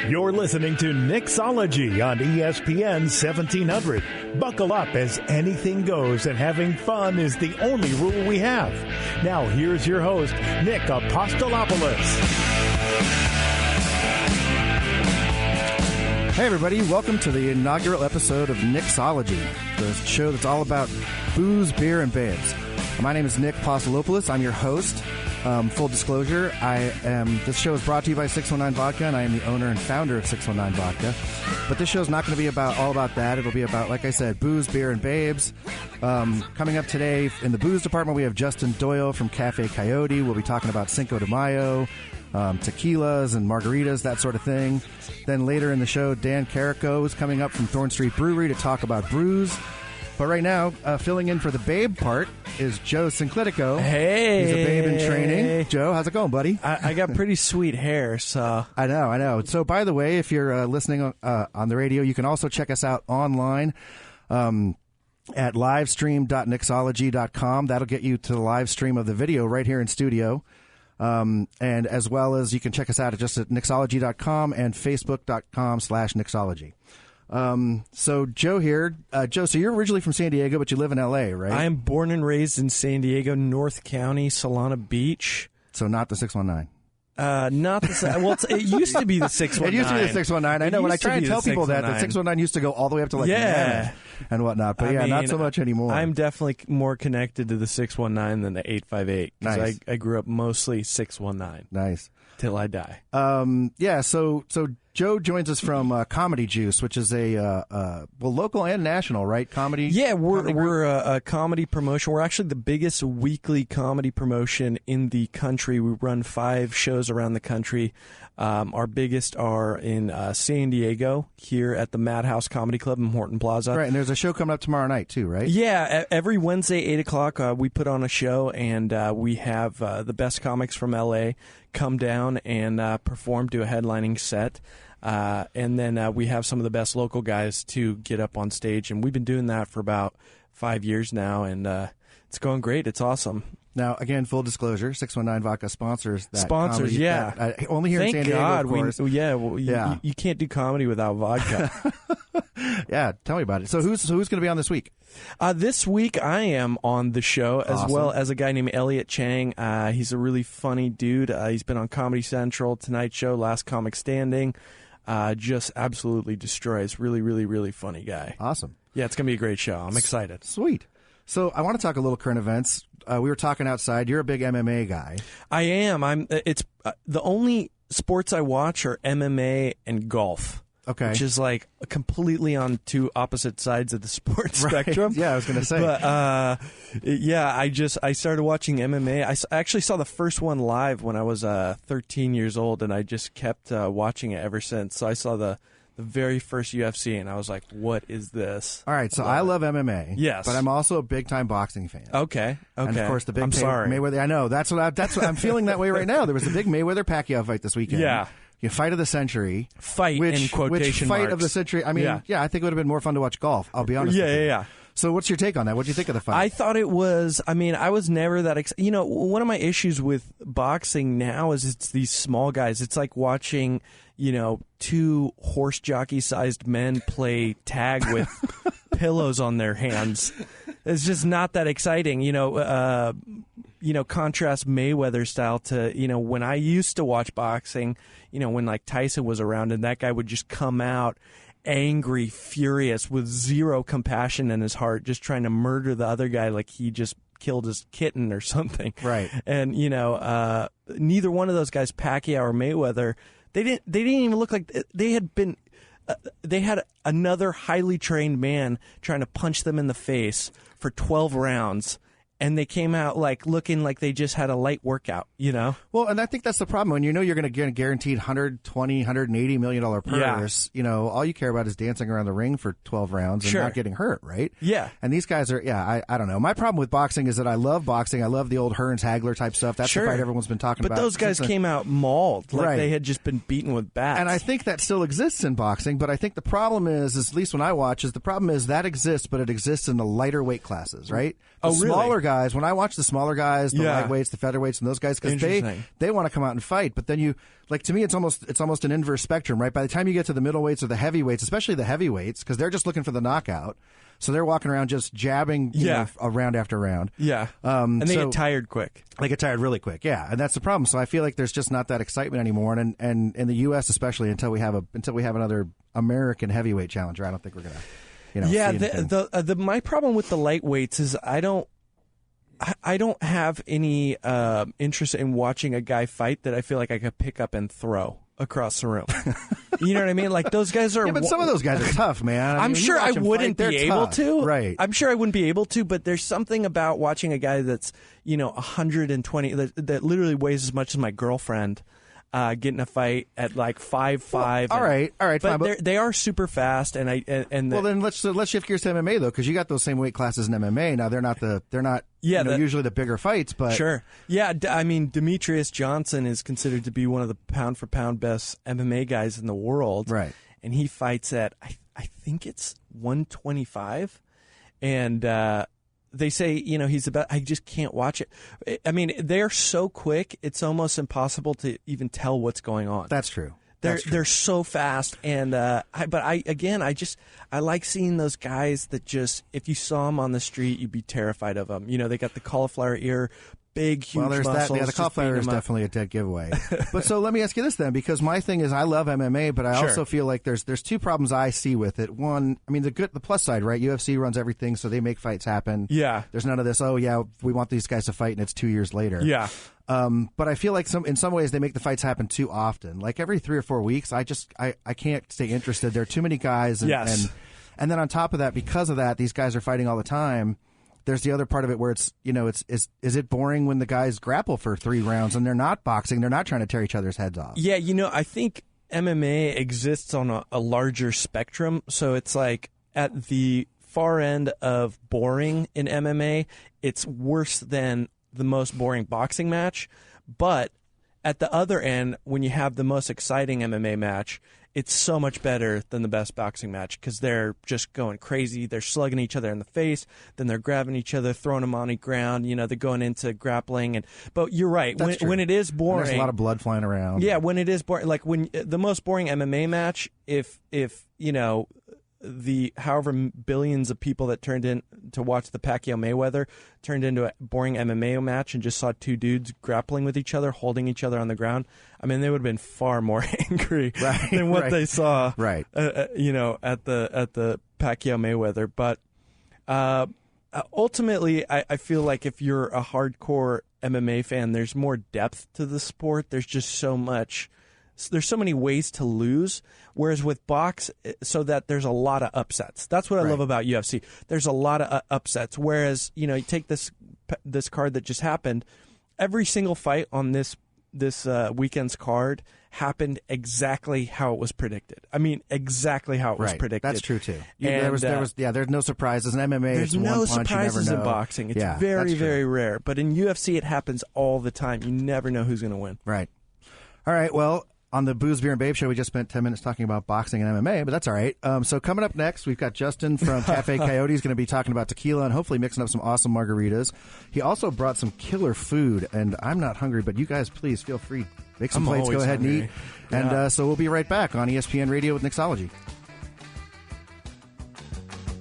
You're listening to Nicksology on ESPN 1700. Buckle up as anything goes and having fun is the only rule we have. Now here's your host, Nick Apostolopoulos. Hey everybody, welcome to the inaugural episode of Nicksology, the show that's all about booze, beer, and babes. My name is Nick Apostolopoulos. I'm your host. Full disclosure, this show is brought to you by 619 Vodka, and I am the owner and founder of 619 Vodka. But this show is not going to be all about that. It'll be about, like I said, booze, beer, and babes. Coming up today in the booze department, we have Justin Doyle from Cafe Coyote. We'll be talking about Cinco de Mayo, tequilas and margaritas, that sort of thing. Then later in the show, Dan Carrico is coming up from Thorn Brewery to talk about brews. But right now, filling in for the babe part is Joe Sinclitico. Hey! He's a babe in training. Joe, how's it going, buddy? I got pretty sweet hair, so... I know. So, by the way, if you're listening on the radio, you can also check us out online at livestream.nicksology.com. That'll get you to the live stream of the video right here in studio. And as well as you can check us out at nicksology.com and facebook.com/nicksology. So Joe here. Joe, so you're originally from San Diego, but you live in L.A., right? I am born and raised in San Diego, North County, Solana Beach. So not the 619. Not the... Well, it used to be the 619. It used to be the 619. I know. When I try and tell people that, the 619 used to go all the way up to Mammoth and whatnot. But not so much anymore. I'm definitely more connected to the 619 than the 858. Because nice. I grew up mostly 619. Nice. Till I die. So Joe joins us from Comedy Juice, which is a local and national, right? Comedy. Yeah, we're a comedy promotion. We're actually the biggest weekly comedy promotion in the country. We run 5 shows around the country. Our biggest are in San Diego, here at the Madhouse Comedy Club in Horton Plaza. Right, and there's a show coming up tomorrow night too, right? Yeah, every Wednesday, 8 o'clock, we put on a show, and we have the best comics from L.A. come down and perform, do a headlining set. And then we have some of the best local guys to get up on stage, and we've been doing that for about 5 years now, and it's going great. It's awesome. Now, again, full disclosure, 619 Vodka sponsors that. Sponsors, comedy, yeah. Only here in San Diego, God, of course. You can't do comedy without vodka. Yeah, tell me about it. So who's going to be on this week? This week I am on the show, as well as a guy named Elliot Chang. He's a really funny dude. He's been on Comedy Central, Tonight Show, Last Comic Standing. Just absolutely destroys. Really, really, really funny guy. Awesome. Yeah, it's going to be a great show. I'm excited. Sweet. So I want to talk a little current events. We were talking outside. You're a big MMA guy. I am. It's the only sports I watch are MMA and golf. Okay. Which is like completely on two opposite sides of the sports spectrum. Yeah, I was going to say. But I started watching MMA. I actually saw the first one live when I was 13 years old, and I just kept watching it ever since. So I saw the very first UFC, and I was like, what is this? All right, so I love MMA. Yes. But I'm also a big-time boxing fan. Okay. And, of course, the big sorry. Mayweather. I know. That's what I'm feeling that way right now. There was the big Mayweather-Pacquiao fight this weekend. Yeah. Fight of the century. Fight in quotation fight marks. of the century. I mean, yeah, I think it would have been more fun to watch golf. I'll be honest with you. Yeah. So what's your take on that? What do you think of the fight? I thought it was, I was never that, one of my issues with boxing now is it's these small guys. It's like watching, 2 horse jockey-sized men play tag with pillows on their hands. It's just not that exciting, contrast Mayweather style to, when I used to watch boxing, when like Tyson was around and that guy would just come out angry, furious, with zero compassion in his heart, just trying to murder the other guy like he just killed his kitten or something. Right. And, neither one of those guys, Pacquiao or Mayweather, they didn't even look like they had been... they had another highly trained man trying to punch them in the face for 12 rounds, and they came out looking like they just had a light workout, Well, and I think that's the problem. When you're going to get a guaranteed $120, $180 million purse, all you care about is dancing around the ring for 12 rounds and not getting hurt, right? Yeah. And these guys are, I don't know. My problem with boxing is that I love boxing. I love the old Hearns-Hagler type stuff. That's the fight everyone's been talking about. But those guys came out mauled, like they had just been beaten with bats. And I think that still exists in boxing, but I think the problem is at least when I watch, is the problem is that exists, but it exists in the lighter weight classes, right? The smaller guys, when I watch the smaller guys, the lightweights, the featherweights, and those guys, because they want to come out and fight. But then to me, it's almost an inverse spectrum, right? By the time you get to the middleweights or the heavyweights, especially the heavyweights, because they're just looking for the knockout. So they're walking around just jabbing round after round. Yeah. And they get tired quick. They get tired really quick, yeah. And that's the problem. So I feel like there's just not that excitement anymore. And in the U.S. especially, until we have another American heavyweight challenger, I don't think we're going to see my problem with the lightweights is I don't have any interest in watching a guy fight that I feel like I could pick up and throw across the room. You know what I mean? Like, those guys are... Yeah, but some of those guys are tough, man. I'm sure I wouldn't be able to. Right. I'm sure I wouldn't be able to, but there's something about watching a guy that's, 120, that literally weighs as much as my girlfriend, get in a fight at like 5'5". All right, but fine. They are super fast, then let's shift gears to MMA though, because you got those same weight classes in MMA. Now they're not usually the bigger fights, but sure, yeah. I mean, Demetrius Johnson is considered to be one of the pound for pound best MMA guys in the world, right? And he fights at I think it's 125, and they say, he's about... I just can't watch it. I mean, they're so quick, it's almost impossible to even tell what's going on. That's true. They're so fast, and I like seeing those guys that just, if you saw them on the street, you'd be terrified of them. They got the cauliflower ear, big, huge muscles. The cauliflower is definitely a dead giveaway. But so let me ask you this then, because my thing is I love MMA, but I also feel like there's two problems I see with it. One, I mean, the plus side, right? UFC runs everything, so they make fights happen. Yeah. There's none of this, we want these guys to fight, and it's 2 years later. Yeah. But I feel like in some ways they make the fights happen too often. Like every 3 or 4 weeks, I can't stay interested. There are too many guys, and then on top of that, because of that, these guys are fighting all the time. There's the other part of it where it's, is it boring when the guys grapple for 3 rounds and they're not boxing, they're not trying to tear each other's heads off? Yeah, I think MMA exists on a larger spectrum, so it's like at the far end of boring in MMA, it's worse than the most boring boxing match, but at the other end, when you have the most exciting MMA match, it's so much better than the best boxing match because they're just going crazy. They're slugging each other in the face, then they're grabbing each other, throwing them on the ground. They're going into grappling. But you're right. When it is boring, and there's a lot of blood flying around. Yeah, when it is boring, like when the most boring MMA match, if the however billions of people that turned in to watch the Pacquiao-Mayweather turned into a boring MMA match and just saw 2 dudes grappling with each other, holding each other on the ground, I mean, they would have been far more angry than what they saw, at the Pacquiao-Mayweather. But ultimately, I feel like if you're a hardcore MMA fan, there's more depth to the sport. There's just so much... There's so many ways to lose, whereas with box, so that there's a lot of upsets. That's what I love about UFC. There's a lot of upsets, whereas, you take this card that just happened, every single fight on this weekend's card happened exactly how it was predicted. I mean, exactly how it was predicted. That's true, too. There's no surprises. In MMA, there's no surprises in boxing. It's very, very rare. But in UFC, it happens all the time. You never know who's going to win. Right. All right, well... On the Booze, Beer, and Babe show, we just spent 10 minutes talking about boxing and MMA, but that's all right. So coming up next, we've got Justin from Cafe Coyote. He's going to be talking about tequila and hopefully mixing up some awesome margaritas. He also brought some killer food, and I'm not hungry, but you guys, please feel free. Make some plates, go ahead and eat. Yeah. And so we'll be right back on ESPN Radio with Nicksology.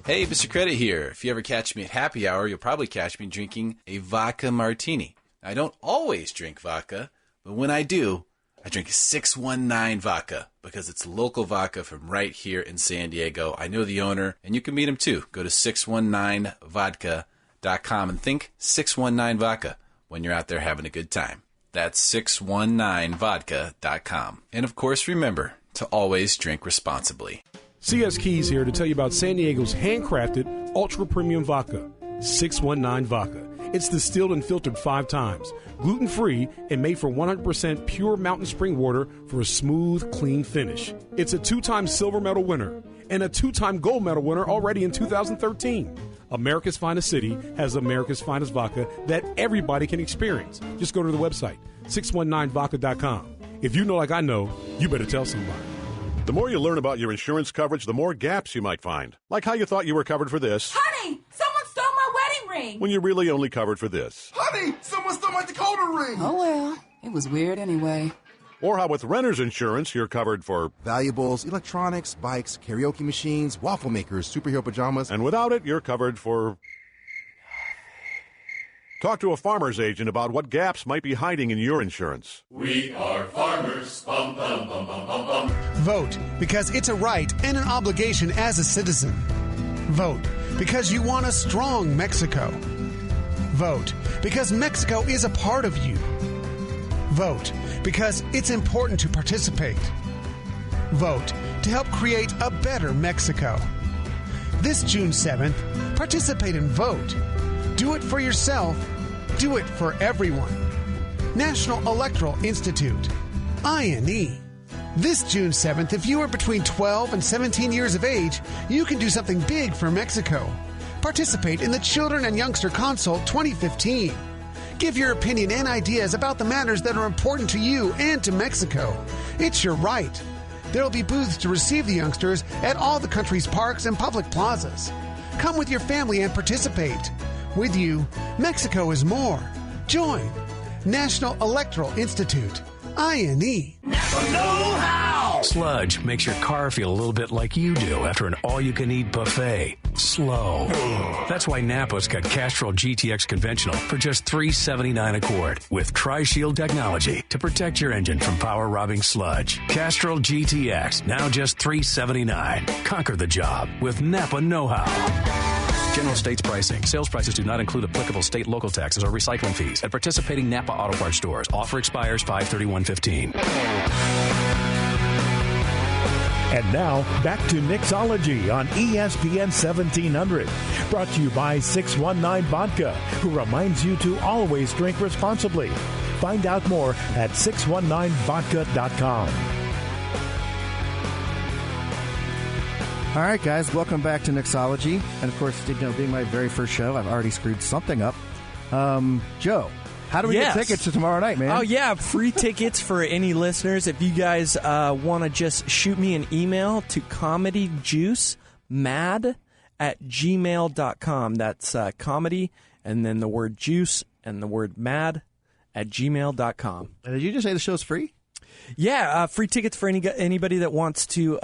Hey, Mr. Credit here. If you ever catch me at happy hour, you'll probably catch me drinking a vodka martini. I don't always drink vodka, but when I do, I drink 619 vodka because it's local vodka from right here in San Diego. I know the owner, and you can meet him too. Go to 619vodka.com and think 619 vodka when you're out there having a good time. That's 619vodka.com. And of course, remember to always drink responsibly. CS Keys here to tell you about San Diego's handcrafted ultra premium vodka, 619 Vodka. It's distilled and filtered 5 times, gluten-free, and made from 100% pure mountain spring water for a smooth, clean finish. It's a 2-time silver medal winner and a 2-time gold medal winner already in 2013. America's Finest City has America's Finest Vodka that everybody can experience. Just go to the website, 619vodka.com. If you know like I know, you better tell somebody. The more you learn about your insurance coverage, the more gaps you might find. Like how you thought you were covered for this. Honey, someone stole my wedding ring. when you're really only covered for this. Honey, someone stole my decoder ring. Oh, well, it was weird anyway. Or how with renter's insurance, you're covered for Valuables, electronics, bikes, karaoke machines, waffle makers, superhero pajamas. and without it, you're covered for... Talk to a farmer's agent about what gaps might be hiding in your insurance. We are farmers. Bum, bum, bum, bum, bum, bum. Vote because it's a right and an obligation as a citizen. Vote because you want a strong Mexico. Vote because Mexico is a part of you. Vote because it's important to participate. Vote to help create a better Mexico. This June 7th, participate and vote. Do it for yourself. Do it for everyone. National Electoral Institute. INE. This June 7th, if you are between 12 and 17 years of age, you can do something big for Mexico. Participate in the Children and Youngster Consult 2015. Give your opinion and ideas about the matters that are important to you and to Mexico. It's your right. There will be booths to receive the youngsters at all the country's parks and public plazas. Come with your family and participate. With you, Mexico is more. Join National Electoral Institute, INE. Sludge makes your car feel a little bit like you do after an all-you-can-eat buffet. Slow. That's why Napa's got Castrol GTX Conventional for just $3.79 a quart with Tri-Shield technology to protect your engine from power-robbing sludge. Castrol GTX, now just $3.79. Conquer the job with Napa know-how. General states pricing. Sales prices do not include applicable state, local taxes, or recycling fees at participating Napa Auto Parts stores. Offer expires 5/31/15. And now, back to Nicksology on ESPN 1700. Brought to you by 619 Vodka, who reminds you to always drink responsibly. Find out more at 619vodka.com. All right, guys, welcome back to Nicksology. And, of course, being my very first show, I've already screwed something up. Joe, how do we get tickets to tomorrow night, man? Oh, yeah, free tickets for any listeners. If you guys want to just shoot me an email to comedyjuicemad@gmail.com. That's comedy and then the word juice and the word mad@gmail.com. Did you just say the show's free? Yeah, free tickets for anybody that wants to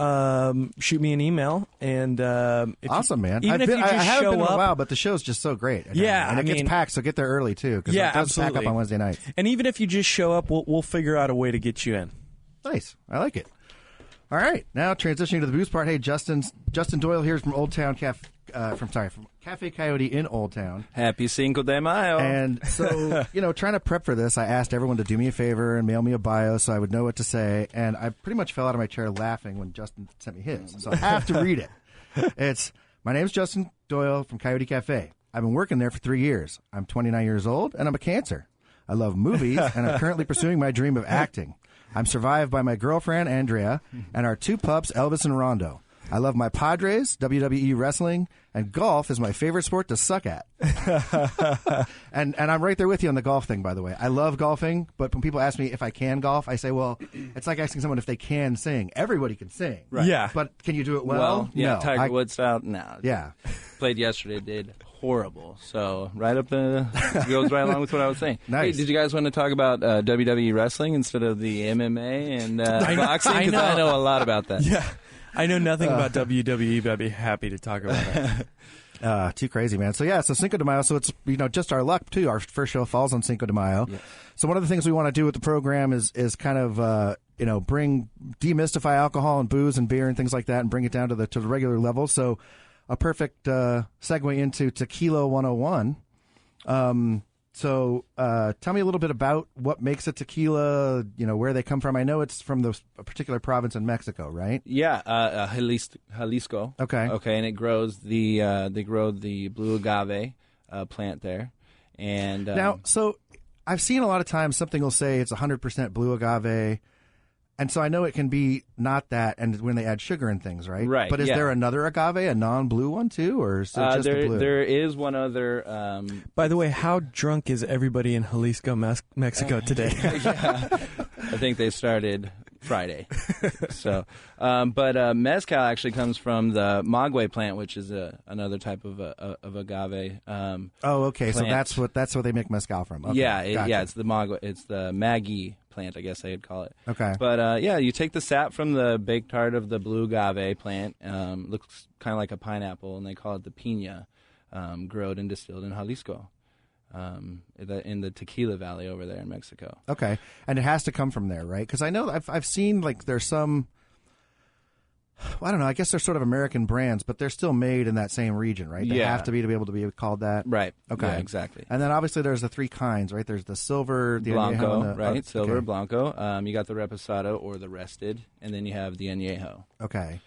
shoot me an email. And awesome, man. Even if you just I haven't show been in up, a while, but the show's just so great. Yeah, and it gets packed, so get there early too. Because yeah, it does absolutely. pack up on Wednesday night. And even if you just show up, we'll figure out a way to get you in. Nice, I like it. All right, now transitioning to the booze part. Hey, Justin Doyle here from Old Town Cafe. From Cafe Coyote in Old Town. Happy Cinco de Mayo. And so, trying to prep for this, I asked everyone to do me a favor and mail me a bio so I would know what to say. And I pretty much fell out of my chair laughing when Justin sent me his. So I have to read it. My name's Justin Doyle from Coyote Cafe. I've been working there for 3 years. I'm 29 years old, and I'm a cancer. I love movies, and I'm currently pursuing my dream of acting. I'm survived by my girlfriend, Andrea, and our 2 pups, Elvis and Rondo. I love my Padres, WWE wrestling, and golf is my favorite sport to suck at. and I'm right there with you on the golf thing, by the way. I love golfing, but when people ask me if I can golf, I say, well, it's like asking someone if they can sing. Everybody can sing. Right. Yeah. But can you do it well? Yeah, no. Tiger Woods style? No. Yeah. Played yesterday, did horrible. So right up goes right along with what I was saying. Nice. Hey, did you guys want to talk about WWE wrestling instead of the MMA and boxing? Because I know a lot about that. Yeah. I know nothing about WWE, but I'd be happy to talk about it. Too crazy, man. So Cinco de Mayo. So it's just our luck too. Our first show falls on Cinco de Mayo. Yeah. So one of the things we want to do with the program is kind of demystify alcohol and booze and beer and things like that, and bring it down to the regular level. So a perfect segue into Tequila 101. So tell me a little bit about what makes a tequila, where they come from. I know it's from a particular province in Mexico, right? Yeah, Jalisco. Okay. Okay, and it grows they grow the blue agave plant there. And now, so I've seen a lot of times something will say it's 100% blue agave. And so I know it can be not that, and when they add sugar and things, right? Right. But is there another agave, a non-blue one too, or is it just the blue? There is one other. By the way, how drunk is everybody in Jalisco, Mexico today? Yeah. I think they started Friday. So, but mezcal actually comes from the maguey plant, which is another type of agave. Okay. Plant. So that's what they make mezcal from. Okay. Yeah, it's the maguey. It's the Maggie plant, I guess I'd call it. Okay. But you take the sap from the baked tart of the blue agave plant. Looks kind of like a pineapple, and they call it the piña. Growed and distilled in Jalisco, in the Tequila Valley over there in Mexico. Okay, and it has to come from there, right? Because I know I've seen like there's some, I don't know. I guess they're sort of American brands, but they're still made in that same region, right? They have to be able to be called that, right? Okay, yeah, exactly. And then obviously there's the three kinds, right? There's the silver, the blanco, añejo, right? Silver, okay. blanco. You got the reposado or the rested, and then you have the añejo. Okay.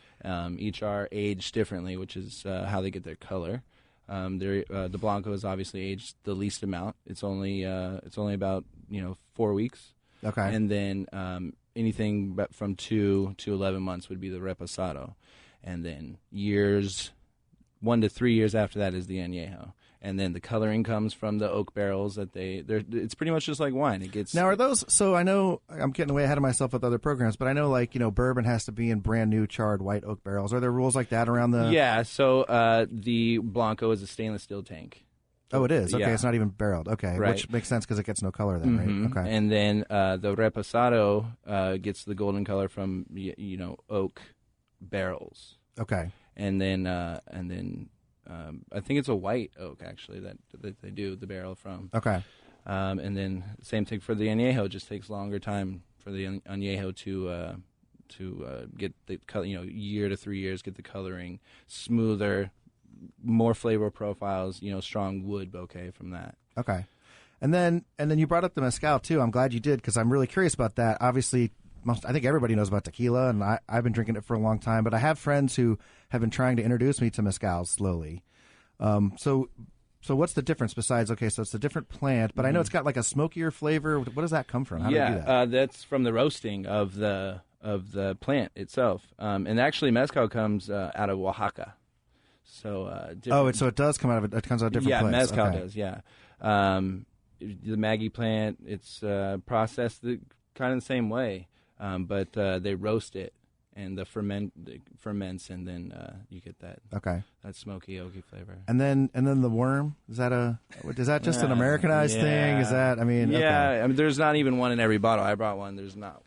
Each are aged differently, which is how they get their color. The blanco is obviously aged the least amount. It's only about 4 weeks. Okay. And then anything from 2 to 11 months would be the reposado, and then 1 to 3 years after that is the añejo. And then the coloring comes from the oak barrels that it's pretty much just like wine. It gets now. Are those? So I know I'm getting way ahead of myself with other programs, but I know bourbon has to be in brand new charred white oak barrels. Are there rules like that around the? Yeah. So the blanco is a stainless steel tank. Oh, it is. Okay, yeah. It's not even barreled. Okay, right. Which makes sense because it gets no color then, right? Okay. And then the reposado gets the golden color from oak barrels. Okay. And then I think it's a white oak actually that they do the barrel from. Okay. And then same thing for the añejo. It just takes longer time for the añejo to get the color. Year to 3 years, get the coloring smoother, more flavor profiles. Strong wood bouquet from that. Okay. And then you brought up the mezcal too. I'm glad you did because I'm really curious about that. Obviously, I think everybody knows about tequila, and I've been drinking it for a long time. But I have friends who have been trying to introduce me to mezcal slowly. So what's the difference besides? Okay, so it's a different plant, but I know it's got like a smokier flavor. What does that come from? How do they do that? That's from the roasting of the plant itself. And actually, mezcal comes out of Oaxaca. So so it does come out of it comes out of a different place. Yeah, mezcal does. Yeah. The Maggie plant, it's processed kind of the same way. But they roast it, and the ferments, and then you get that smoky oaky flavor. And then the worm, is that just an Americanized thing? Is that I mean there's not even one in every bottle. I brought one. There's not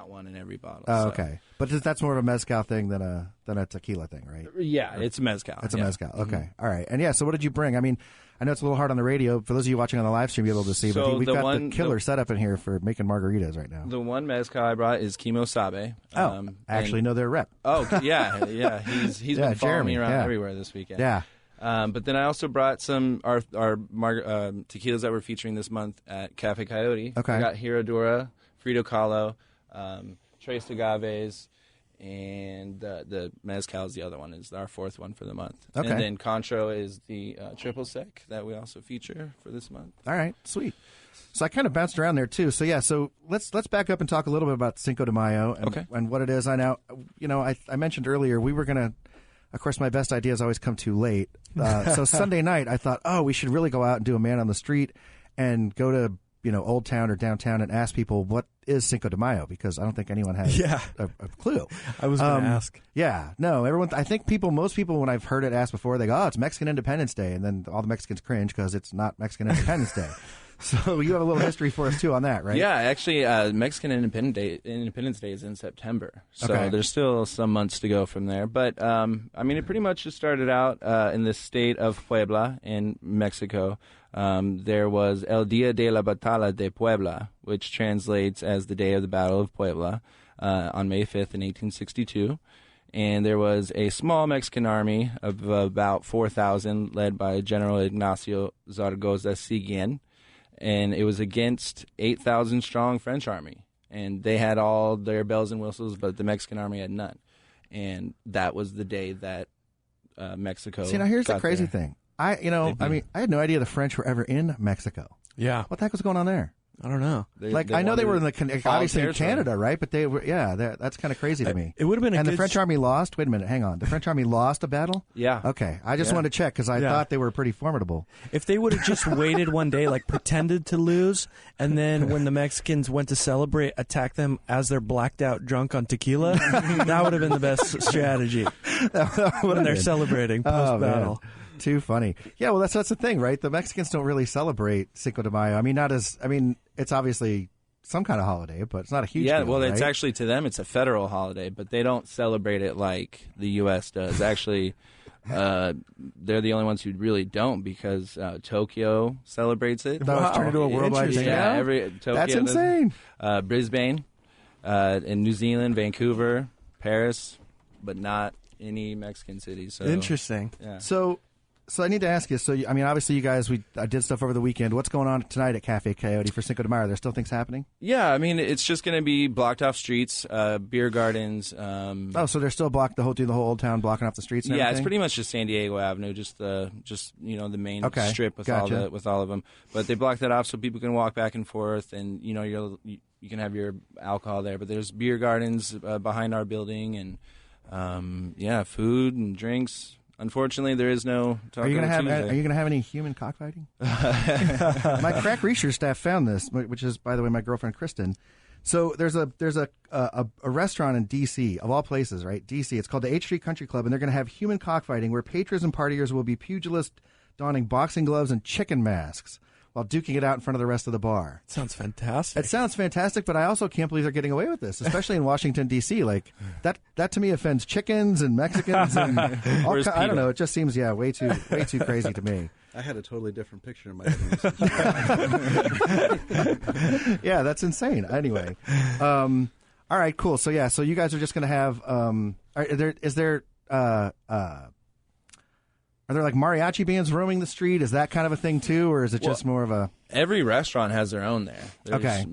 one in every bottle. Oh, okay. But that's more of a mezcal thing than a tequila thing, right? Yeah, it's a mezcal. It's a mezcal. Okay. All right. And so what did you bring? I mean, I know it's a little hard on the radio. For those of you watching on the live stream, you'll be able to see. But we've got the killer setup in here for making margaritas right now. The one mezcal I brought is Kimosabe. I actually know their rep. Oh, yeah. He's been following me around everywhere this weekend. Yeah. But then I also brought some our tequilas that we're featuring this month at Cafe Coyote. Okay. We got Herradura, Frito Kahlo, Tres Agaves, and the mezcal is the other one. Is our fourth one for the month. Okay. And then Contro is the triple sec that we also feature for this month. All right, sweet. So I kind of bounced around there too. So so let's back up and talk a little bit about Cinco de Mayo and what it is. I mentioned earlier we were gonna. Of course, my best ideas always come too late. So Sunday night, I thought, we should really go out and do a man on the street and go to Old Town or downtown and ask people what is Cinco de Mayo, because I don't think anyone has a clue. I was going to ask. Yeah, no, everyone. I think most people, when I've heard it asked before, they go, it's Mexican Independence Day, and then all the Mexicans cringe because it's not Mexican Independence Day. So you have a little history for us too on that, right? Yeah, actually, Mexican Independence Day is in September, so there's still some months to go from there. But it pretty much just started out in the state of Puebla in Mexico. There was El Día de la Batalla de Puebla, which translates as the Day of the Battle of Puebla, on May 5th in 1862. And there was a small Mexican army of about 4,000 led by General Ignacio Zaragoza Seguin. And it was against 8,000 strong French army, and they had all their bells and whistles, but the Mexican army had none. And that was the day that Mexico. See, now here's the crazy thing. I had no idea the French were ever in Mexico. Yeah, what the heck was going on there? I don't know. I know they were in obviously in Canada, right? But they were, that's kind of crazy to me. It would have been the French Army lost. Wait a minute, hang on. The French Army lost a battle? Yeah. Okay, I just wanted to check because I thought they were pretty formidable. If they would have just waited one day, like pretended to lose, and then when the Mexicans went to celebrate, attack them as they're blacked out drunk on tequila, that would have been the best strategy when they're celebrating post-battle. Too funny. Yeah, well, that's the thing, right? The Mexicans don't really celebrate Cinco de Mayo. It's obviously some kind of holiday, but it's not a huge deal, well, right? it's actually, to them, it's a federal holiday, but they don't celebrate it like the U.S. does. Actually, they're the only ones who really don't, because Tokyo celebrates it. That was turned into a worldwide thing. Yeah, Tokyo. That's insane. Brisbane, in New Zealand, Vancouver, Paris, but not any Mexican cities. So, interesting. Yeah. So I need to ask you. So obviously you guys, I did stuff over the weekend. What's going on tonight at Cafe Coyote for Cinco de Mayo? Are there still things happening? Yeah, it's just going to be blocked off streets, beer gardens. So they're still blocked through the whole old town, blocking off the streets. And everything? It's pretty much just San Diego Avenue, just the main strip with all of them. But they blocked that off so people can walk back and forth, and you can have your alcohol there. But there's beer gardens behind our building, and food and drinks. Unfortunately, there is no Taco Are you Tuesday. going to have any human cockfighting? My crack research staff found this, which is, by the way, my girlfriend Kristen. So there's a restaurant in D.C., of all places, right? D.C. It's called the H Street Country Club, and they're going to have human cockfighting where patrons and partiers will be pugilists donning boxing gloves and chicken masks while duking it out in front of the rest of the bar. Sounds fantastic. It sounds fantastic, but I also can't believe they're getting away with this, especially in Washington, D.C. Like, that to me offends chickens and Mexicans and all I don't know. It just seems, way too crazy to me. I had a totally different picture in my head. Yeah, that's insane. Anyway. All right, cool. So you guys are just going to have are there like mariachi bands roaming the street? Is that kind of a thing too, or is it just more of a? Every restaurant has their own there. There's, okay.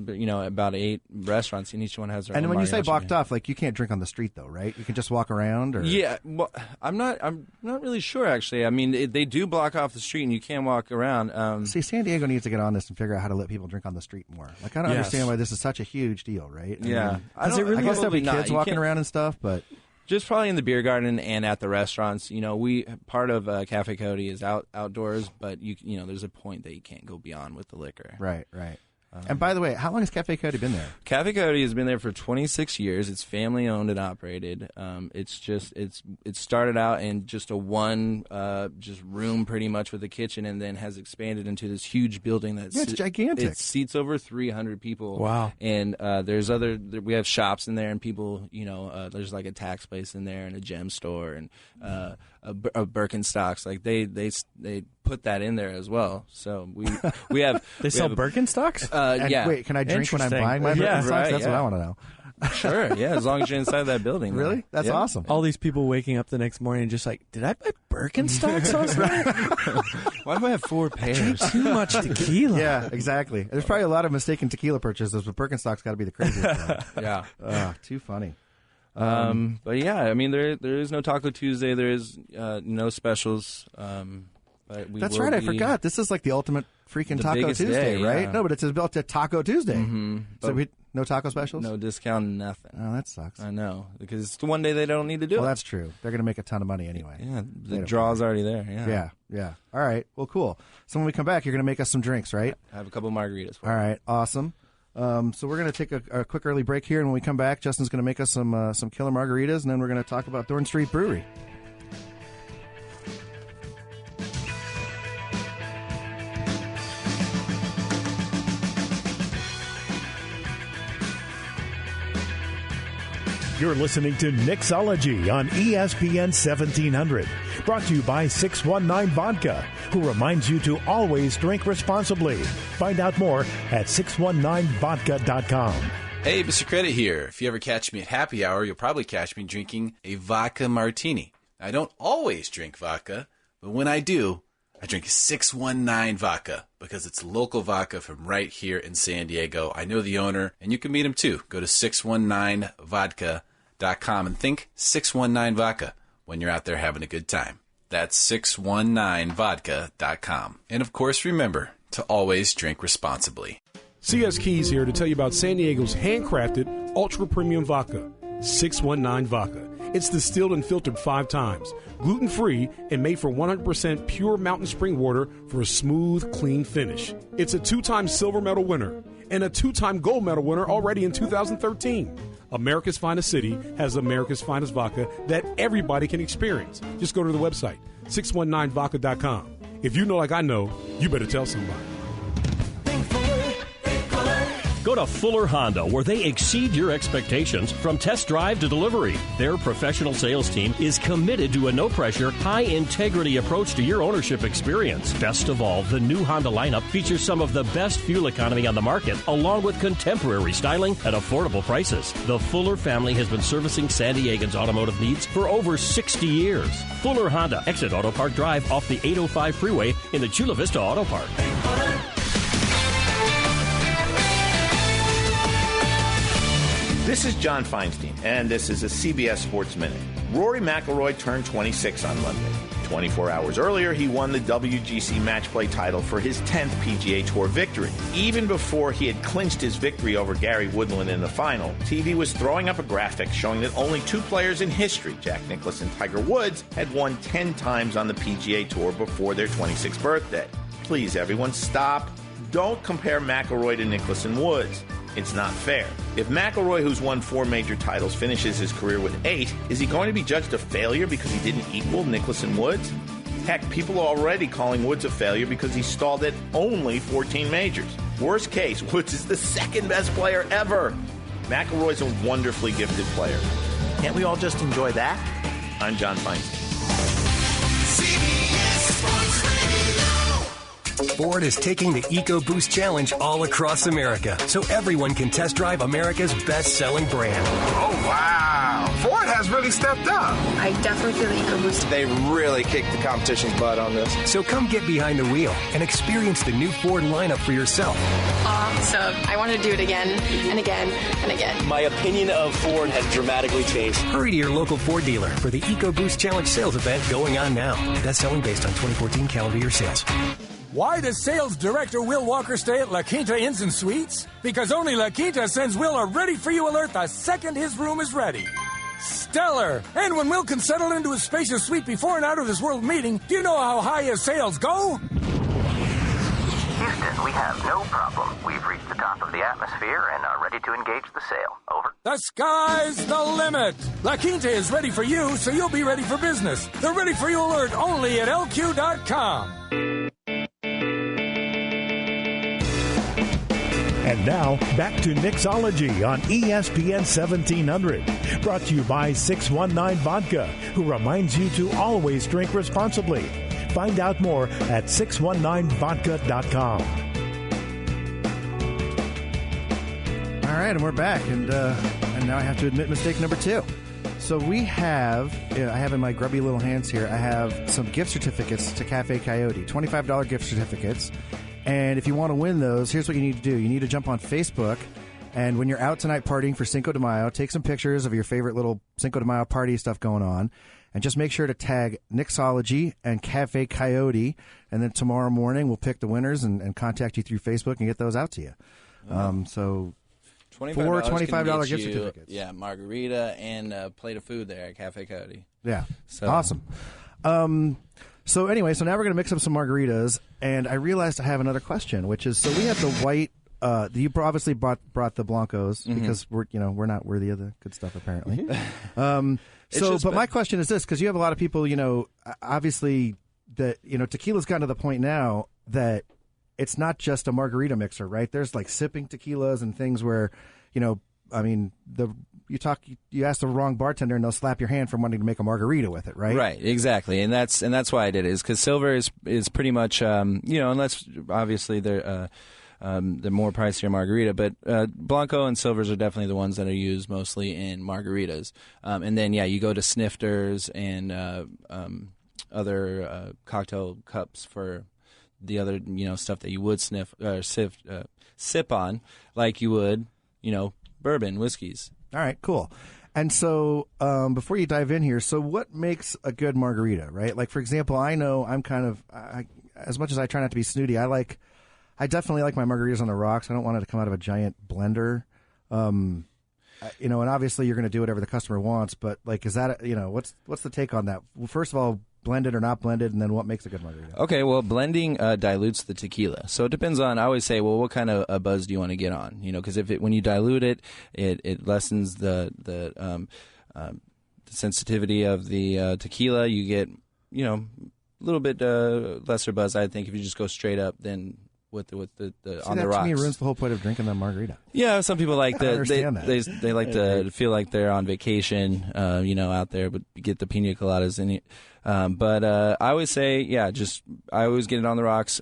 About 8 restaurants, and each one has their own. And when you say blocked band. off, like you can't drink on the street though, right? You can just walk around, or yeah. Well, I'm not really sure actually. They do block off the street, and you can walk around. See, San Diego needs to get on this and figure out how to let people drink on the street more. Like I don't understand why this is such a huge deal, right? Yeah, I guess there'll be kids walking around and stuff, but. Just probably in the beer garden and at the restaurants. We part of Cafe Coyote is outdoors, but there's a point that you can't go beyond with the liquor. Right. And by the way, how long has Cafe Coyote been there? Cafe Coyote has been there for 26 years. It's family owned and operated. It started out in just a one room pretty much with a kitchen, and then has expanded into this huge building that's it's gigantic. It seats over 300 people. Wow. And we have shops in there, and people, there's like a tax place in there and a gem store and a Birkenstocks. Like they put that in there as well. So we have they sell Birkenstocks. Wait, can I drink when I'm buying my Birkenstocks? Right, That's what I want to know. Sure, yeah, as long as you're inside that building. Really? That's awesome. All these people waking up the next morning just like, did I buy Birkenstocks last night? Why do I have 4 pairs? I drank too much tequila. Yeah, exactly. There's probably a lot of mistaken tequila purchases, but Birkenstocks got to be the craziest one. Yeah. Too funny. But yeah, there is no Taco Tuesday. There is no specials. But that's right. I forgot. This is like the ultimate freaking Taco Tuesday, right? Yeah. No, but it's built to Taco Tuesday. Mm-hmm. So no taco specials? No discount, nothing. Oh, that sucks. I know, because it's the one day they don't need to do it. Well, that's true. They're going to make a ton of money anyway. Yeah, the draw's already there. Yeah. All right. Well, cool. So when we come back, you're going to make us some drinks, right? I have a couple margaritas for you. All right. Awesome. So we're going to take a quick early break here, and when we come back, Justin's going to make us some killer margaritas, and then we're going to talk about Thorn Street Brewery. You're listening to Nicksology on ESPN 1700. Brought to you by 619 Vodka, who reminds you to always drink responsibly. Find out more at 619vodka.com. Hey, Mr. Credit here. If you ever catch me at happy hour, you'll probably catch me drinking a vodka martini. I don't always drink vodka, but when I do, I drink 619 Vodka because it's local vodka from right here in San Diego. I know the owner, and you can meet him too. Go to 619vodka.com and think 619 Vodka when you're out there having a good time. That's 619vodka.com. And of course, remember to always drink responsibly. CS Keys here to tell you about San Diego's handcrafted ultra-premium vodka, 619 Vodka. It's distilled and filtered 5 times, gluten-free, and made from 100% pure mountain spring water for a smooth, clean finish. It's a 2-time silver medal winner and a 2-time gold medal winner already in 2013. America's Finest City has America's Finest Vodka that everybody can experience. Just go to the website, 619vodka.com. If you know like I know, you better tell somebody. Go to Fuller Honda, where they exceed your expectations from test drive to delivery. Their professional sales team is committed to a no-pressure, high-integrity approach to your ownership experience. Best of all, the new Honda lineup features some of the best fuel economy on the market, along with contemporary styling at affordable prices. The Fuller family has been servicing San Diegans' automotive needs for over 60 years. Fuller Honda, exit Auto Park Drive off the 805 freeway in the Chula Vista Auto Park. This is John Feinstein, and this is a CBS Sports Minute. Rory McIlroy turned 26 on Monday. 24 hours earlier, he won the WGC Match Play title for his 10th PGA Tour victory. Even before he had clinched his victory over Gary Woodland in the final, TV was throwing up a graphic showing that only 2 players in history, Jack Nicklaus and Tiger Woods, had won 10 times on the PGA Tour before their 26th birthday. Please, everyone, stop. Don't compare McIlroy to Nicklaus and Woods. It's not fair. If McIlroy, who's won 4 major titles, finishes his career with 8, is he going to be judged a failure because he didn't equal Nicklaus and Woods? Heck, people are already calling Woods a failure because he stalled at only 14 majors. Worst case, Woods is the second best player ever. McIlroy's a wonderfully gifted player. Can't we all just enjoy that? I'm John Feinstein. CBS Sports Radio. Ford is taking the EcoBoost Challenge all across America, so everyone can test drive America's best-selling brand. Oh, wow. Ford has really stepped up. I definitely feel the EcoBoost. They really kicked the competition's butt on this. So come get behind the wheel and experience the new Ford lineup for yourself. Awesome. I want to do it again and again and again. My opinion of Ford has dramatically changed. Hurry to your local Ford dealer for the EcoBoost Challenge sales event going on now. That's selling based on 2014 calendar year sales. Why does sales director Will Walker stay at La Quinta Inns and Suites? Because only La Quinta sends Will a ready-for-you alert the second his room is ready. Stellar! And when Will can settle into his spacious suite before an out-of-this-world meeting, do you know how high his sales go? Houston, we have no problem. We've reached the top of the atmosphere and are ready to engage the sale. Over. The sky's the limit! La Quinta is ready for you, so you'll be ready for business. The ready-for-you alert only at LQ.com. And now, back to Nicksology on ESPN 1700. Brought to you by 619 Vodka, who reminds you to always drink responsibly. Find out more at 619vodka.com. All right, and we're back. And now I have to admit mistake number 2. So we have, I have in my grubby little hands here, I have some gift certificates to Cafe Coyote, $25 gift certificates. And if you want to win those, here's what you need to do. You need to jump on Facebook, and when you're out tonight partying for Cinco de Mayo, take some pictures of your favorite little Cinco de Mayo party stuff going on, and just make sure to tag Nicksology and Cafe Coyote, and then tomorrow morning we'll pick the winners and contact you through Facebook and get those out to you. So $25 gift certificates. Yeah, margarita and a plate of food there at Cafe Coyote. Yeah, so awesome. So anyway, so now we're going to mix up some margaritas, and I realized I have another question, which is, so we have the white. You obviously brought the Blancos because we're not worthy of the good stuff apparently. But my question is this, because you have a lot of people, obviously that tequila's gotten to the point now that it's not just a margarita mixer, right? There's like sipping tequilas and things where, you ask the wrong bartender and they'll slap your hand from wanting to make a margarita with it, right? Right, exactly, and that's why I did it, is because silver is pretty much unless obviously they're more pricier margarita, but Blanco and silvers are definitely the ones that are used mostly in margaritas, and then you go to snifters and other cocktail cups for the other stuff that you would sip on, like you would bourbon, whiskeys. All right, cool. And so before you dive in here, so what makes a good margarita, right? Like, for example, I know I'm kind of, as much as I try not to be snooty, I like I definitely like my margaritas on the rocks. I don't want it to come out of a giant blender. And obviously you're going to do whatever the customer wants, but like, is that, what's the take on that? Well, first of all, blended or not blended, and then what makes a good margarita? Okay, well, blending dilutes the tequila. So it depends on, I always say, well, what kind of buzz do you want to get on? Because when you dilute it, it lessens the sensitivity of the tequila. You get, a little bit lesser buzz, I think, if you just go straight up than with the on the rocks. To me ruins the whole point of drinking the margarita. Yeah, some people like they like to feel like they're on vacation, out there, but get the pina coladas in it. But I always say, I always get it on the rocks.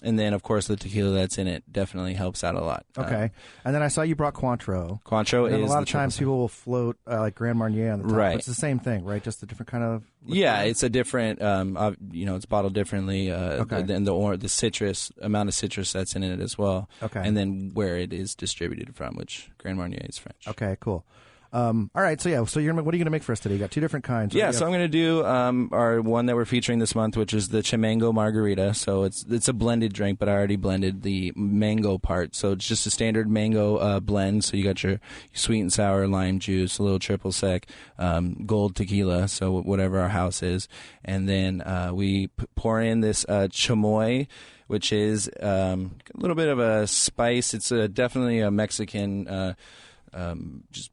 And then, of course, the tequila that's in it definitely helps out a lot. Okay. And then I saw you brought Cointreau. Cointreau is a lot of times people will float like Grand Marnier on the top. Right. It's the same thing, right? Just a different kind of... Yeah, it's a different, it's bottled differently. And the citrus, amount of citrus that's in it as well. Okay. And then where it is distributed from, which Grand Marnier is French. Okay, cool. All right, so what are you going to make for us today? You got two different kinds. Yeah, so I'm going to do our one that we're featuring this month, which is the Chimango Margarita. So it's a blended drink, but I already blended the mango part. So it's just a standard mango blend. So you got your sweet and sour lime juice, a little triple sec, gold tequila, so whatever our house is. And then we pour in this chamoy, which is a little bit of a spice. It's definitely a Mexican just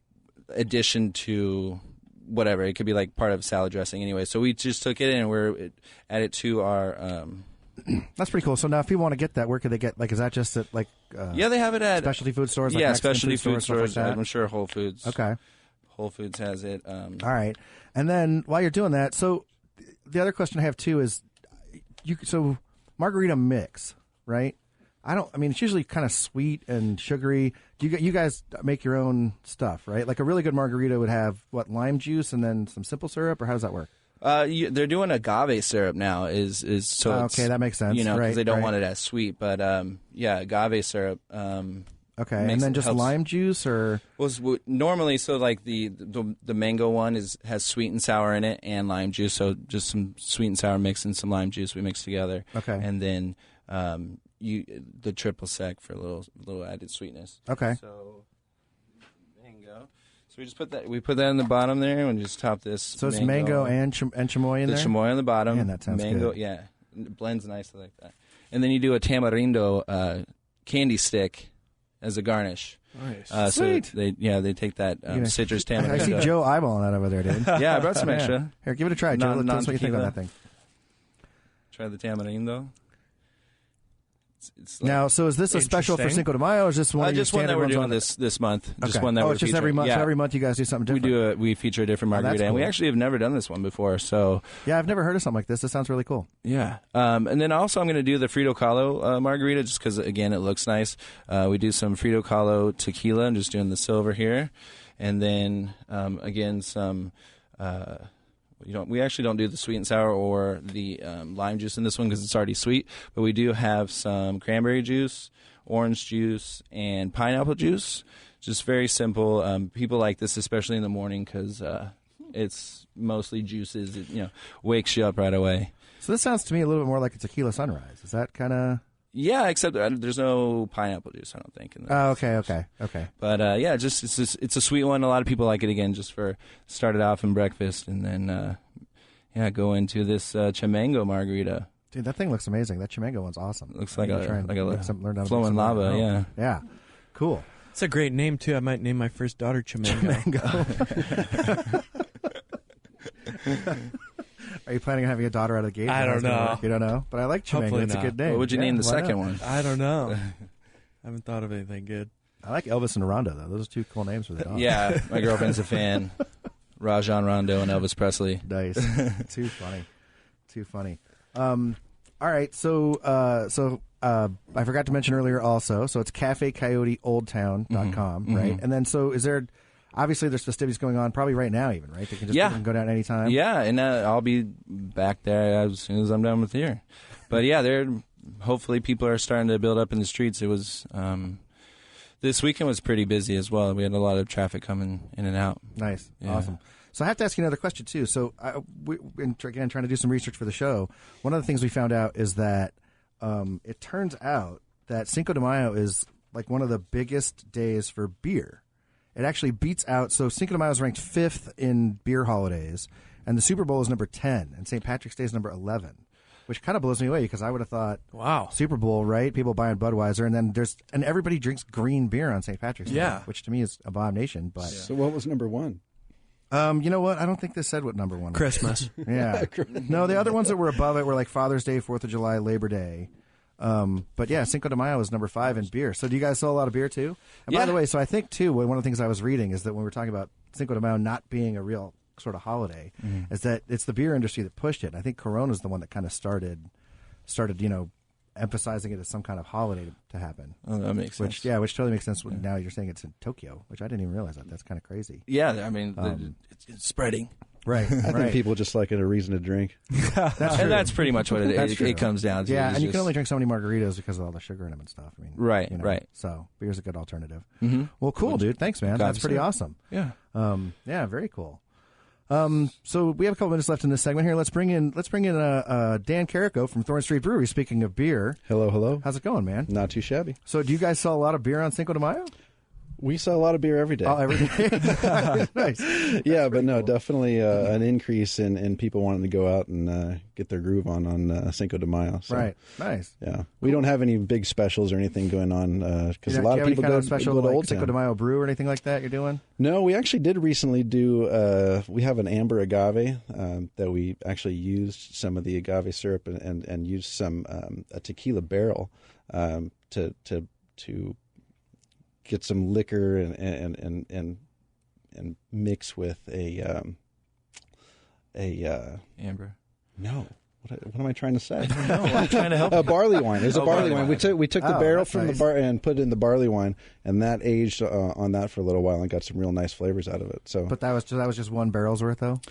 addition to whatever. It could be like part of salad dressing anyway. So we just took it and we're added to our... That's pretty cool. So now if people want to get that, where could they get, like, is that just at, like... yeah, they have it at... specialty food stores? Like yeah, Mexican specialty food stores. Like I'm sure Whole Foods. Okay. Whole Foods has it. All right. And then while you're doing that, so the other question I have too is, so margarita mix, right? It's usually kind of sweet and sugary. You guys make your own stuff, right? Like a really good margarita would have, lime juice and then some simple syrup, or how does that work? They're doing agave syrup now. Okay, that makes sense. Because they don't want it as sweet. But agave syrup. Okay, and then just lime juice, or normally, so like the mango one has sweet and sour in it and lime juice. So just some sweet and sour mix and some lime juice we mix together. Okay, and then the triple sec for a little added sweetness. Okay. So mango. So we just put that in the bottom there and just top this. So it's mango and chamoy in there? The chamoy on the bottom. Man, that sounds mango, good. Yeah. It blends nicely like that. And then you do a tamarindo candy stick as a garnish. Nice. Sweet. So they take that citrus tamarindo. I see Joe eyeballing that over there, dude. Yeah, I brought some extra. Here, give it a try, Joe. Tell us what you think on that thing. Try the tamarindo. Now, so is this a special for Cinco de Mayo, or is this one of your standard that we're doing ones this month? Okay. Just one that we're it's just featuring. every month. Yeah. So every month you guys do something different. We feature a different margarita, cool. and we actually have never done this one before. So yeah, I've never heard of something like this. This sounds really cool. Yeah, and then also I'm going to do the Frito Kahlo margarita, just because again it looks nice. We do some Frito Kahlo tequila. I'm just doing the silver here, and then again some. We actually don't do the sweet and sour or the lime juice in this one because it's already sweet, but we do have some cranberry juice, orange juice, and pineapple juice. Just very simple. People like this, especially in the morning, because it's mostly juices. It wakes you up right away. So this sounds to me a little bit more like a tequila sunrise. Is that kind of... Yeah, except there's no pineapple juice, I don't think. Okay. But it's a sweet one. A lot of people like it again, just for start it off in breakfast, and then go into this Chimango margarita. Dude, that thing looks amazing. That Chimango one's awesome. It looks like a flowing lava. Yeah, yeah, cool. It's a great name too. I might name my first daughter Chimango. Are you planning on having a daughter out of the gate? I don't know. You don't know? But I like Chimango. It's a good name. What would you name the second one? I don't know. I haven't thought of anything good. I like Elvis and Rondo, though. Those are two cool names for the dog. Yeah, my girlfriend's a fan. Rajon Rondo and Elvis Presley. Nice. Too funny. All right, so I forgot to mention earlier also, so it's cafecoyoteoldtown.com, right? And then so is there... Obviously, there's festivities going on probably right now even, right? They can just go down anytime. Yeah, and I'll be back there as soon as I'm done with here. But yeah, hopefully people are starting to build up in the streets. It was this weekend was pretty busy as well. We had a lot of traffic coming in and out. Nice, awesome. So I have to ask you another question too. So again, trying to do some research for the show, one of the things we found out is that it turns out that Cinco de Mayo is like one of the biggest days for beer. It actually beats out. So Cinco de Mayo is ranked 5th in beer holidays, and the Super Bowl is number 10, and St. Patrick's Day is number 11, which kind of blows me away because I would have thought, wow, Super Bowl, right? People buying Budweiser, and then everybody drinks green beer on St. Patrick's Day, which to me is abomination. But so what was number 1? You know what? I don't think this said what number 1 was. Christmas. Yeah. No, the other ones that were above it were like Father's Day, 4th of July, Labor Day. But yeah, Cinco de Mayo is number 5 in beer. So do you guys sell a lot of beer too? And by the way, so I think too, one of the things I was reading is that when we're talking about Cinco de Mayo not being a real sort of holiday, is that it's the beer industry that pushed it. And I think Corona's the one that kind of started, emphasizing it as some kind of holiday to happen. Oh, that makes sense. Which totally makes sense. Now you're saying it's in Tokyo, which I didn't even realize that. That's kind of crazy. Yeah, I mean, it's spreading. Right. I think people just like it a reason to drink. That's pretty much what it comes down to. Yeah, and you can only drink so many margaritas because of all the sugar in them and stuff. I mean, right. So beer's a good alternative. Mm-hmm. Well, cool, dude. Thanks, man. That's pretty awesome. Yeah. Yeah, very cool. So we have a couple minutes left in this segment here. Let's bring in Dan Carrico from Thorn Street Brewery. Speaking of beer, hello. How's it going, man? Not too shabby. So, do you guys sell a lot of beer on Cinco de Mayo? We sell a lot of beer every day. Oh, every day. Nice. Yeah, but no, definitely an increase in people wanting to go out and get their groove on Cinco de Mayo. So, right. Nice. Yeah. We don't have any big specials or anything going on because a lot of people go special to like Old Cinco Town. de Mayo brew or anything like that you're doing? No, we actually did recently do, we have an amber agave that we actually used some of the agave syrup and used some a tequila barrel to get some liquor and mix with a amber. No, what am I trying to say? No, I'm trying to help. A barley wine. It was a barley wine. We took the barrel from nice. the bar and put it in the barley wine, and that aged on that for a little while and got some real nice flavors out of it. So, but that was just one barrel's worth, though.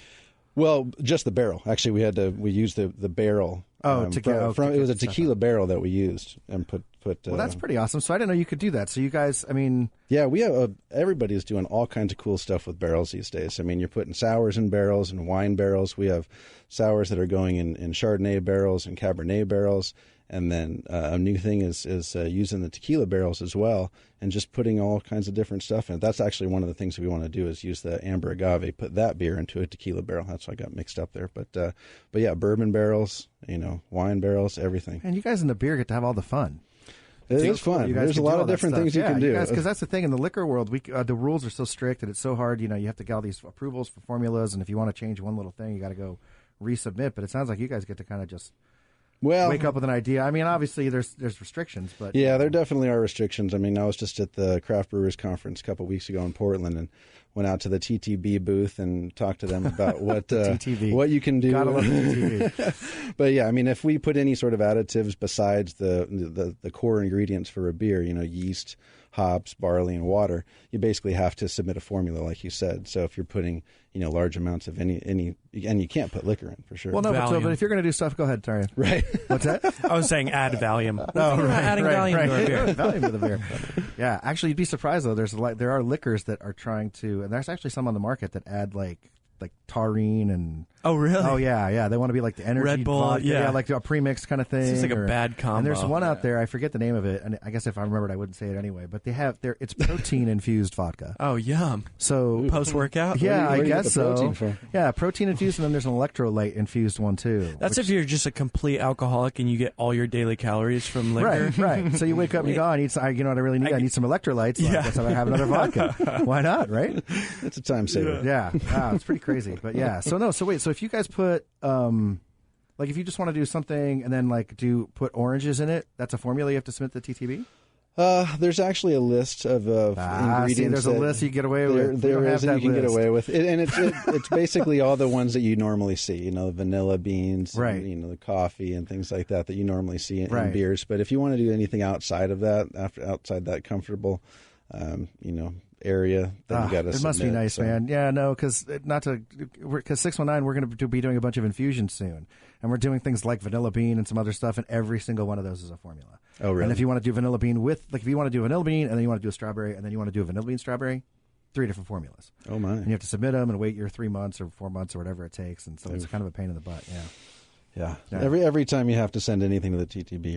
Well, just the barrel. Actually, we used the barrel. It was a tequila barrel that we used and put. Well, that's pretty awesome. So I didn't know you could do that. So you guys, I mean, yeah, we have everybody's doing all kinds of cool stuff with barrels these days. I mean, you're putting sours in barrels and wine barrels. We have sours that are going in Chardonnay barrels and Cabernet barrels. And then a new thing is using the tequila barrels as well, and just putting all kinds of different stuff in it. That's actually one of the things we want to do is use the amber agave, put that beer into a tequila barrel. That's why I got mixed up there. But yeah, bourbon barrels, wine barrels, everything. And you guys in the beer get to have all the fun. It is fun. There's a lot of different things you can do. Because that's the thing in the liquor world. The rules are so strict and it's so hard. You have to get all these approvals for formulas, and if you want to change one little thing, you got to go resubmit. But it sounds like you guys get to kind of just wake up with an idea. I mean, obviously there's restrictions, but yeah, there definitely are restrictions. I mean, I was just at the Craft Brewers Conference a couple weeks ago in Portland, and went out to the TTB booth and talked to them about what what you can do. Gotta love the TTB. But yeah, I mean, if we put any sort of additives besides the core ingredients for a beer, yeast, hops, barley, and water, you basically have to submit a formula, like you said. So if you're putting large amounts of any, and you can't put liquor in for sure. Well, no, but if you're going to do stuff, go ahead, Tarya. Right. What's that? I was saying add Valium. Adding Valium to our beer. Valium to the beer. Yeah, actually, you'd be surprised though. There are liquors that are trying to, and there's actually some on the market that add like taurine and. Oh really? Oh yeah. They want to be like the energy Red Bull, vodka, yeah, like a premix kind of thing. It's like a bad combo. And there's one out there, I forget the name of it, and I guess if I remembered, I wouldn't say it anyway. But it's protein infused vodka. Oh yum! So post workout? Yeah, where do you I get guess the so. protein from? Yeah, protein infused, and then there's an electrolyte infused one too. That's if you're just a complete alcoholic and you get all your daily calories from liquor. Right. So you wake up and you go, I need some, what I really need? I need some electrolytes. So I guess I have another vodka. Why not? Right? It's a time saver. Yeah. Wow, it's pretty crazy. But yeah. So if you guys put like if you just want to do something and then put oranges in it, that's a formula you have to submit to the TTB? There's actually a list of ingredients. See, there's a list you get away with. There is that you can get away with, and it's basically all the ones that you normally see. Vanilla beans, right? And, the coffee and things like that you normally see in right. beers. But if you want to do anything outside of that, outside that comfortable, area, then you got to. It must be nice, man. Yeah, no, because 619, we're going to be doing a bunch of infusions soon, and we're doing things like vanilla bean and some other stuff, and every single one of those is a formula. Oh, really? And if you want to do vanilla bean if you want to do vanilla bean, and then you want to do a strawberry, and then you want to do a vanilla bean strawberry, 3 different formulas. Oh my! And you have to submit them and wait your 3 months or 4 months or whatever it takes, and so it's kind of a pain in the butt. Yeah. Yeah. Every time you have to send anything to the TTB,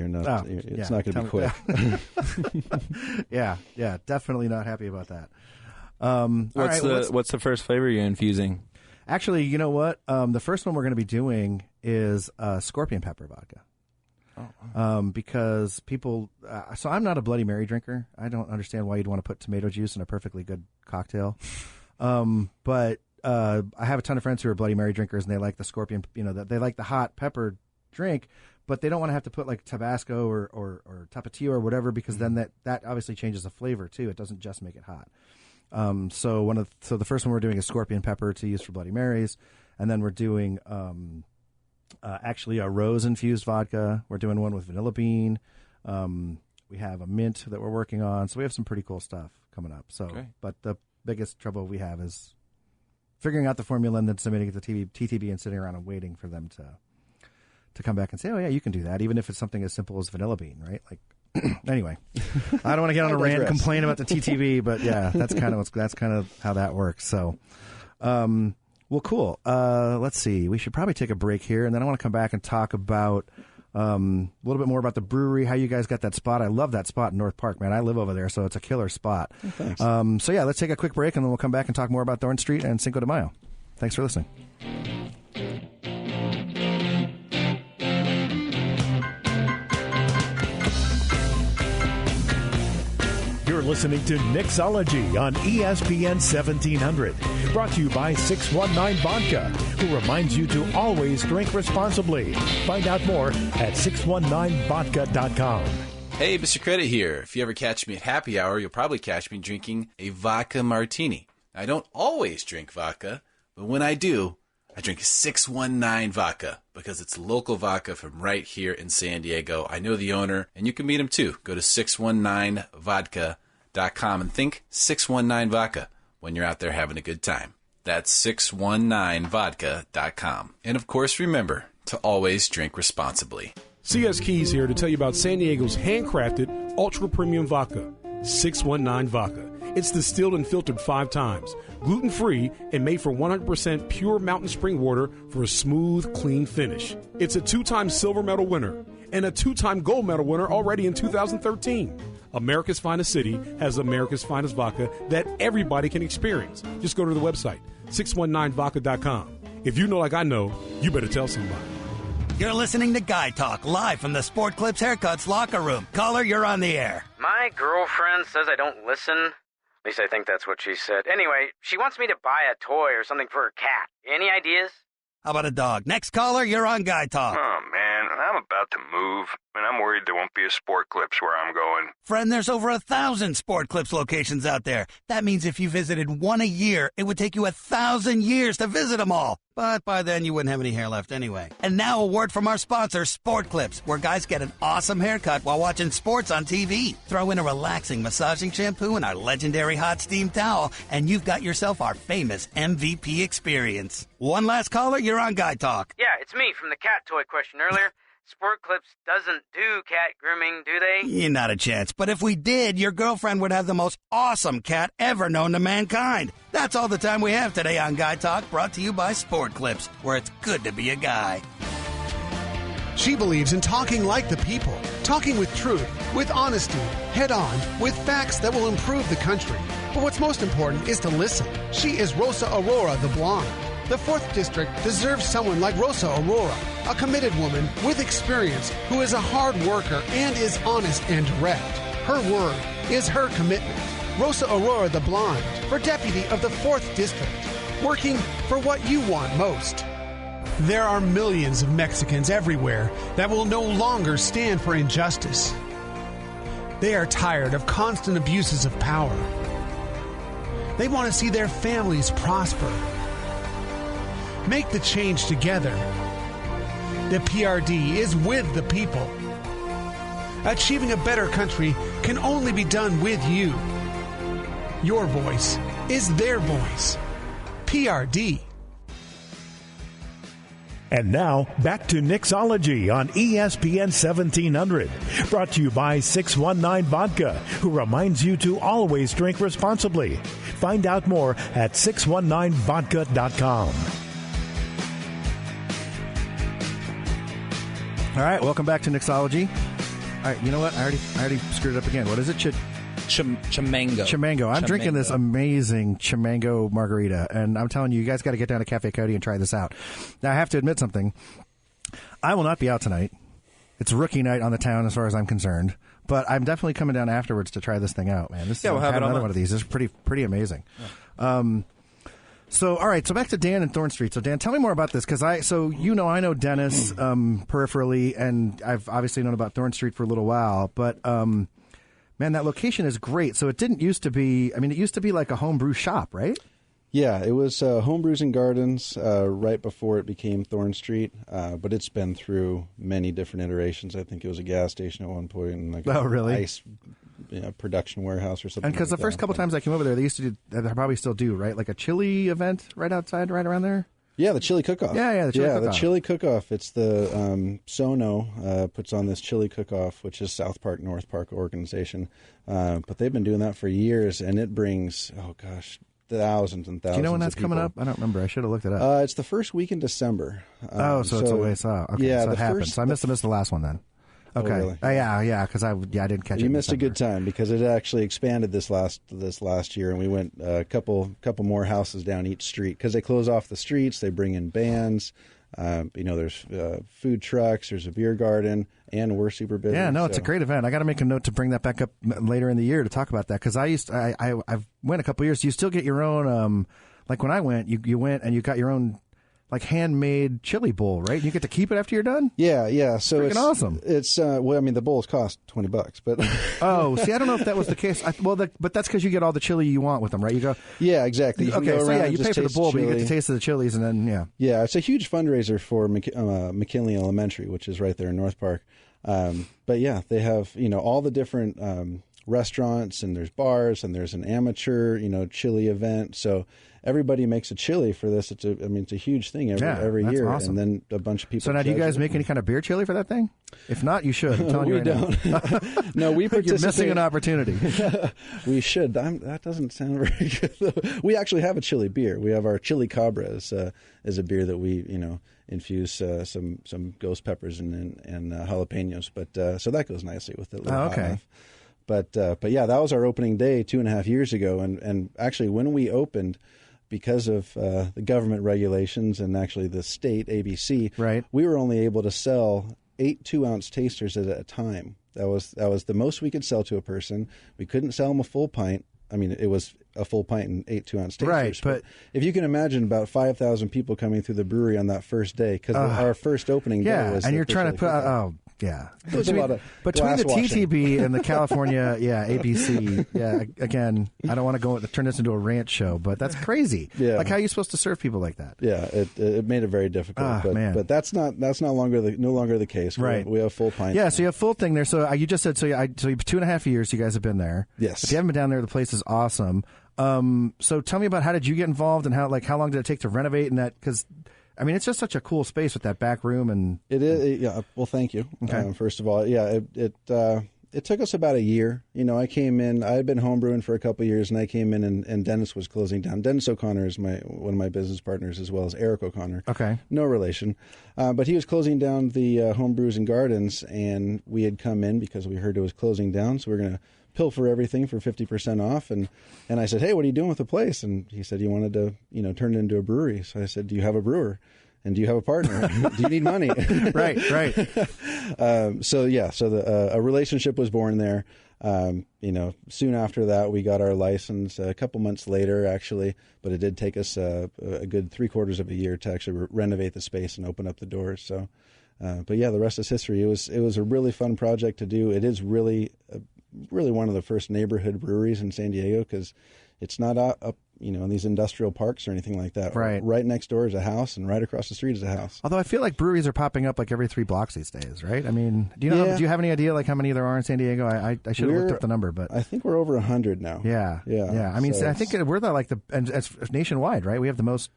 it's not going to be quick. Yeah, definitely not happy about that. What's the first flavor you're infusing? Actually, you know what? The first one we're going to be doing is scorpion pepper vodka. Because people, so I'm not a Bloody Mary drinker. I don't understand why you'd want to put tomato juice in a perfectly good cocktail. But I have a ton of friends who are Bloody Mary drinkers, and they like the scorpion, they like the hot pepper drink, but they don't want to have to put like Tabasco or Tapatio or whatever, because then that obviously changes the flavor too. It doesn't just make it hot. So the first one we're doing is scorpion pepper to use for Bloody Marys, and then we're doing actually a rose infused vodka. We're doing one with vanilla bean. We have a mint that we're working on, so we have some pretty cool stuff coming up. So, But the biggest trouble we have is figuring out the formula and then submitting it to TTB and sitting around and waiting for them to come back and say, oh yeah, you can do that, even if it's something as simple as vanilla bean, right? Like, anyway, I don't want to get on a rant and complain about the TTB, but yeah, that's kind of how that works. So, well, cool. Let's see. We should probably take a break here, and then I want to come back and talk about a little bit more about the brewery, how you guys got that spot. I love that spot in North Park, man. I live over there, so it's a killer spot. Oh, thanks. So yeah, let's take a quick break, and then we'll come back and talk more about Thorn Street and Cinco de Mayo. Thanks for listening. You're listening to Nicksology on ESPN 1700. Brought to you by 619 Vodka, who reminds you to always drink responsibly. Find out more at 619vodka.com. Hey, Mr. Credit here. If you ever catch me at happy hour, you'll probably catch me drinking a vodka martini. I don't always drink vodka, but when I do, I drink 619 Vodka because it's local vodka from right here in San Diego. I know the owner, and you can meet him too. Go to 619vodka.com and think 619 Vodka when you're out there having a good time. That's 619vodka.com. And of course, remember to always drink responsibly. CS Keys here to tell you about San Diego's handcrafted ultra-premium vodka, 619 Vodka. It's distilled and filtered 5 times, gluten-free, and made from 100% pure mountain spring water for a smooth, clean finish. It's a 2-time silver medal winner and a 2-time gold medal winner already in 2013. America's Finest City has America's Finest Vodka that everybody can experience. Just go to the website, 619vodka.com. If you know like I know, you better tell somebody. You're listening to Guy Talk, live from the Sport Clips Haircuts locker room. Caller, you're on the air. My girlfriend says I don't listen. At least I think that's what she said. Anyway, she wants me to buy a toy or something for her cat. Any ideas? How about a dog? Next caller, you're on Guy Talk. Oh, man, I'm about to move, and I'm worried there won't be a Sport Clips where I'm going. Friend, there's over 1,000 Sport Clips locations out there. That means if you visited one a year, it would take you 1,000 years to visit them all. But by then, you wouldn't have any hair left anyway. And now a word from our sponsor, Sport Clips, where guys get an awesome haircut while watching sports on TV. Throw in a relaxing massaging shampoo and our legendary hot steam towel, and you've got yourself our famous MVP experience. One last caller, you're on Guy Talk. Yeah, it's me from the cat toy question earlier. Sport Clips doesn't do cat grooming, do they? Yeah, not a chance. But if we did, your girlfriend would have the most awesome cat ever known to mankind. That's all the time we have today on Guy Talk, brought to you by Sport Clips, where it's good to be a guy. She believes in talking like the people, talking with truth, with honesty, head on, with facts that will improve the country. But what's most important is to listen. She is Rosa Aurora, the blonde. The 4th District deserves someone like Rosa Aurora, a committed woman with experience who is a hard worker and is honest and direct. Her word is her commitment. Rosa Aurora, the blonde, for deputy of the 4th District, working for what you want most. There are millions of Mexicans everywhere that will no longer stand for injustice. They are tired of constant abuses of power. They want to see their families prosper. Make the change together. The PRD is with the people. Achieving a better country can only be done with you. Your voice is their voice. PRD. And now, back to Nicksology on ESPN 1700. Brought to you by 619 Vodka, who reminds you to always drink responsibly. Find out more at 619vodka.com. All right, welcome back to Nicksology. All right, you know what? I already screwed it up again. What is it? Chimango. Chimango. I'm drinking this amazing Chimango margarita, and I'm telling you, you guys got to get down to Cafe Coyote and try this out. Now, I have to admit something. I will not be out tonight. It's rookie night on the town as far as I'm concerned, but I'm definitely coming down afterwards to try this thing out, man. We'll have another one of these. It's pretty amazing. Yeah. So, all right, so back to Dan and Thorn Street. So, Dan, tell me more about this, because I know Dennis peripherally, and I've obviously known about Thorn Street for a little while, but, man, that location is great. So it didn't used to be, it used to be like a homebrew shop, right? Yeah, it was Homebrews and Gardens right before it became Thorn Street, but it's been through many different iterations. I think it was a gas station at one point, and really? Ice production warehouse or something. And because the first couple times I came over there, they used to do, they probably still do, right? Like a chili event right outside, right around there? Yeah, the chili cook-off. Yeah, the chili cook-off. The chili cook-off. It's the Sono puts on this chili cook-off, which is South Park, North Park organization. But they've been doing that for years, and it brings, thousands and thousands. Do you know when that's of people. coming up? I don't remember. I should have looked it up. It's the first week in December. So it's a ways out. Okay, yeah, so it happened. So I missed the last one then. Okay. Oh, really? Yeah, because I didn't catch it. You missed a good time because it actually expanded this last year, and we went a couple more houses down each street because they close off the streets. They bring in bands. There's food trucks. There's a beer garden, and we're super busy. Yeah, no, it's a great event. I got to make a note to bring that back up later in the year to talk about that because I've went a couple years. Do you still get your own? Like when I went, you went and you got your own. Like handmade chili bowl, right? You get to keep it after you're done. Yeah. So it's awesome. It's the bowls cost $20, but see, I don't know if that was the case. But that's because you get all the chili you want with them, right? You go. Yeah, exactly. You you pay for the bowl, but you get to taste of the chilies, and then Yeah, it's a huge fundraiser for McKinley Elementary, which is right there in North Park. But yeah, they have all the different restaurants, and there's bars, and there's an amateur chili event. So everybody makes a chili for this. It's a huge thing every year, awesome. And then a bunch of people. So now, do you guys make any kind of beer chili for that thing? If not, you should. I'm telling you right don't. Now. No, we participate. You're missing an opportunity. We should. That doesn't sound very good. We actually have a chili beer. We have our Chili Cabra as a beer that we infuse some ghost peppers and jalapenos. But so that goes nicely with it. Okay. But yeah, that was our opening day 2.5 years ago, and actually when we opened, because of the government regulations and actually the state ABC, right, we were only able to sell 8 2-ounce tasters at a time. That was the most we could sell to a person. We couldn't sell them a full pint. It was a full pint and 8 2-ounce tasters. Right, but if you can imagine about 5,000 people coming through the brewery on that first day, because our first opening day was and you're trying to put yeah. Between the TTB and the California, ABC, again, I don't want to turn this into a rant show, but that's crazy. Yeah. Like, how are you supposed to serve people like that? Yeah, it made it very difficult. But that's no longer the case. Right. We have full pints. Yeah, so you have full thing there. So you just said, so 2.5 years you guys have been there. Yes. If you haven't been down there, the place is awesome. So tell me about how did you get involved and how long did it take to renovate and that, because it's just such a cool space with that back room, and it is. Yeah. Well, thank you. Okay. First of all, it took us about a year. I came in. I had been homebrewing for a couple of years, and I came in, and Dennis was closing down. Dennis O'Connor is one of my business partners, as well as Eric O'Connor. Okay. No relation, but he was closing down the Homebrews and Gardens, and we had come in because we heard it was closing down, so we're going to pilfer everything for 50% off, and I said, hey, what are you doing with the place? And he said he wanted to turn it into a brewery. So I said, do you have a brewer, and do you have a partner? Do you need money? right So a relationship was born there. Soon after that we got our license, a couple months later actually, but it did take us a good 3/4 of a year to actually renovate the space and open up the doors. So but yeah, the rest is history. It was a really fun project to do. It is really one of the first neighborhood breweries in San Diego, because it's not up in these industrial parks or anything like that. Right next door is a house, and right across the street is a house. Although I feel like breweries are popping up like every 3 blocks these days, right? Do you you have any idea like how many there are in San Diego? I should have looked up the number, but I think we're over 100 now. Yeah. I think we're and it's nationwide, right? We have the most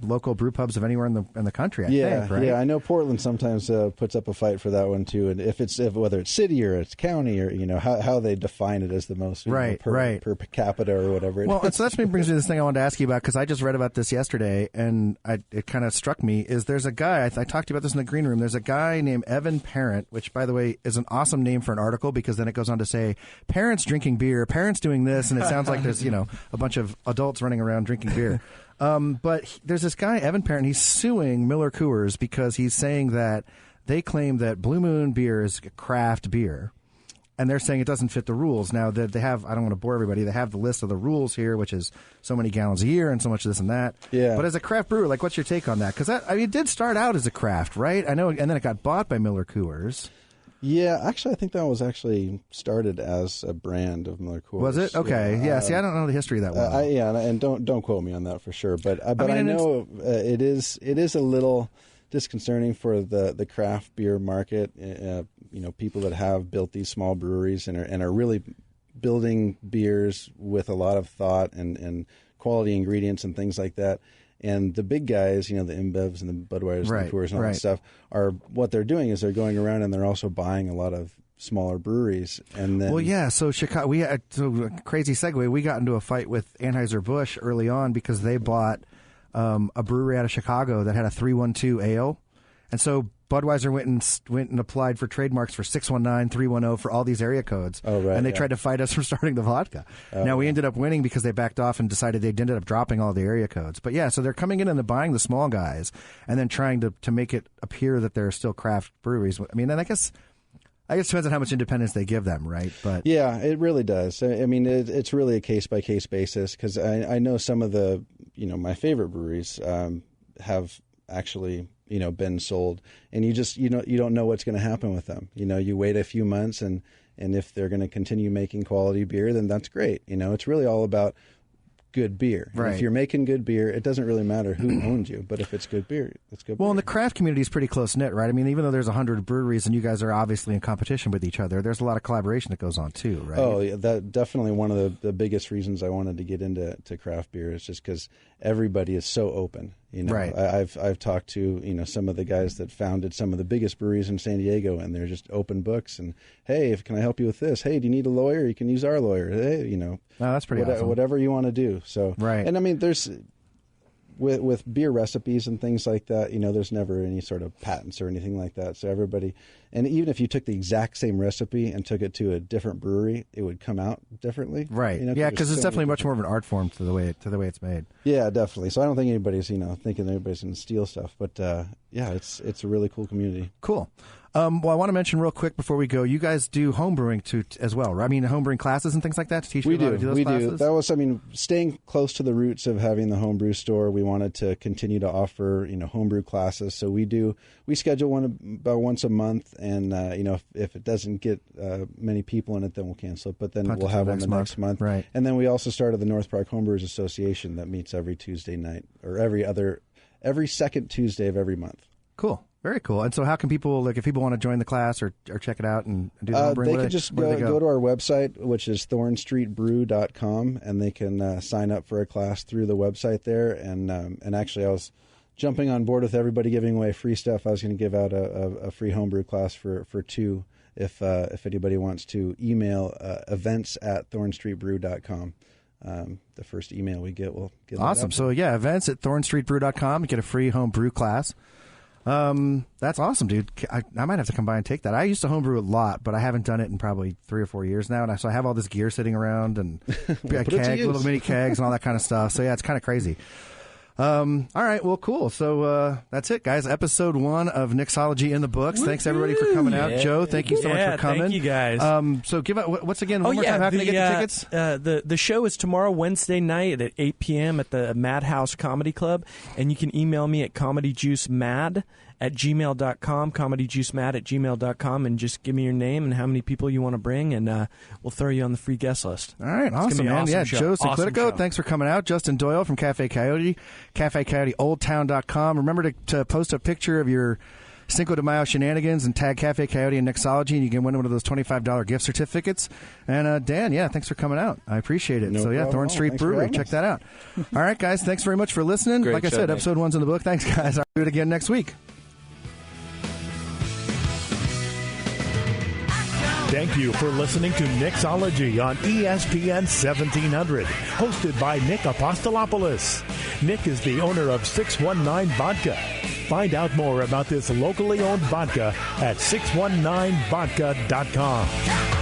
local brew pubs of anywhere in the country. I think, right? Yeah, I know Portland sometimes puts up a fight for that one too, and whether it's city or it's county or how they define it as the most per capita or whatever. Well, and so that brings me to this thing I wanted to ask you about, because I just read about this yesterday, and it kind of struck me. Is there's a guy I talked to you about this in the green room? There's a guy named Evan Parent, which by the way is an awesome name for an article, because then it goes on to say parents drinking beer, parents doing this, and it sounds like there's a bunch of adults running around drinking beer. But there's this guy, Evan Parent, he's suing Miller Coors because he's saying that they claim that Blue Moon beer is craft beer, and they're saying it doesn't fit the rules. Now, they have, I don't want to bore everybody, they have the list of the rules here, which is so many gallons a year and so much of this and that. Yeah. But as a craft brewer, what's your take on that? Because it did start out as a craft, right? I know, and then it got bought by Miller Coors. Yeah, actually, I think that was actually started as a brand of Miller Coors. Was it? Okay. Yeah. See, I don't know the history of that one. And don't quote me on that for sure. But I know it is a little disconcerting for the craft beer market. People that have built these small breweries and are really building beers with a lot of thought and quality ingredients and things like that. And the big guys, the InBevs and the Budweisers and the Coors and all that stuff, what they're doing is they're going around and they're also buying a lot of smaller breweries. And then, so Chicago, crazy segue. We got into a fight with Anheuser-Busch early on because they bought a brewery out of Chicago that had a 312 ale, and so Budweiser went and applied for trademarks for 619, 310 for all these area codes. Oh, right. And they tried to fight us from starting the vodka. Now, we ended up winning because they backed off and decided they ended up dropping all the area codes. But yeah, so they're coming in and they're buying the small guys and then trying to make it appear that they're still craft breweries. I mean, and I guess it depends on how much independence they give them, right? But yeah, it really does. I mean, it's really a case-by-case basis, because I know some of the, my favorite breweries have actually been sold, and you don't know what's going to happen with them. You wait a few months, and if they're going to continue making quality beer, then that's great. It's really all about good beer. Right. And if you're making good beer, it doesn't really matter who owns you, but if it's good beer, it's good beer. Well, and the craft community is pretty close-knit, right? I mean, even though there's 100 breweries and you guys are obviously in competition with each other, there's a lot of collaboration that goes on too, right? Oh, yeah, that definitely one of the biggest reasons I wanted to get into craft beer is just because everybody is so open. Right. I've talked to some of the guys that founded some of the biggest breweries in San Diego, and they're just open books. And hey, can I help you with this? Hey, do you need a lawyer? You can use our lawyer. Hey, that's pretty awesome. Whatever you want to do. So right. And I mean, there's with beer recipes and things like that, there's never any sort of patents or anything like that. So everybody, and even if you took the exact same recipe and took it to a different brewery, it would come out differently. Right. Yeah, because it's definitely much more of an art form to the way it's made. Yeah, definitely. So I don't think anybody's thinking anybody's going to steal stuff, but yeah, it's a really cool community. Cool. Well, I want to mention real quick before we go, you guys do homebrewing as well, right? I mean, homebrewing classes and things like that to teach people how to do those classes? That was, staying close to the roots of having the homebrew store. We wanted to continue to offer, homebrew classes. So we schedule one about once a month, and if it doesn't get many people in it, then we'll cancel it. But then we'll have one the next month. Right. And then we also started the North Park Homebrewers Association that meets every Tuesday night, or every second Tuesday of every month. Cool. Very cool. And so how can people, if people want to join the class or check it out and do the homebrewing? They can just go to our website, which is thornstreetbrew.com, and they can sign up for a class through the website there. And actually, I was jumping on board with everybody giving away free stuff. I was going to give out a free homebrew class for two if anybody wants to email events@thornstreetbrew.com. The first email we get, we'll get awesome. So yeah, events@thornstreetbrew.com. Get a free homebrew class. That's awesome, dude. I might have to come by and take that. I used to homebrew a lot, but I haven't done it in probably 3 or 4 years now. And so I have all this gear sitting around and little mini kegs and all that kind of stuff. So yeah, it's kind of crazy. All right, well, cool. So that's it, guys. Episode 1 of Nicksology in the books. Woo-hoo! Thanks everybody for coming out. Joe, thank you so much for coming. Thank you, guys. So give out what's again one more time. How can they get the tickets? The show is tomorrow, Wednesday night at 8 p.m. at the Madhouse Comedy Club, and you can email me at comedyjuicemad@gmail.com, comedyjuicemad@gmail.com, and just give me your name and how many people you want to bring, and we'll throw you on the free guest list. All right, awesome, man. Awesome show. Joe Sinclitico, thanks for coming out. Justin Doyle from Cafe Coyote, CafeCoyoteOldTown.com. Remember to post a picture of your Cinco de Mayo shenanigans and tag Cafe Coyote and Nicksology, and you can win one of those $25 gift certificates. And Dan, thanks for coming out. I appreciate it. Thorn Street Brewery, check that out. All right, guys, thanks very much for listening. Great like I said, episode 1's in the book. Thanks, guys. I'll do it again next week. Thank you for listening to Nicksology on ESPN 1700, hosted by Nick Apostolopoulos. Nick is the owner of 619 Vodka. Find out more about this locally owned vodka at 619vodka.com.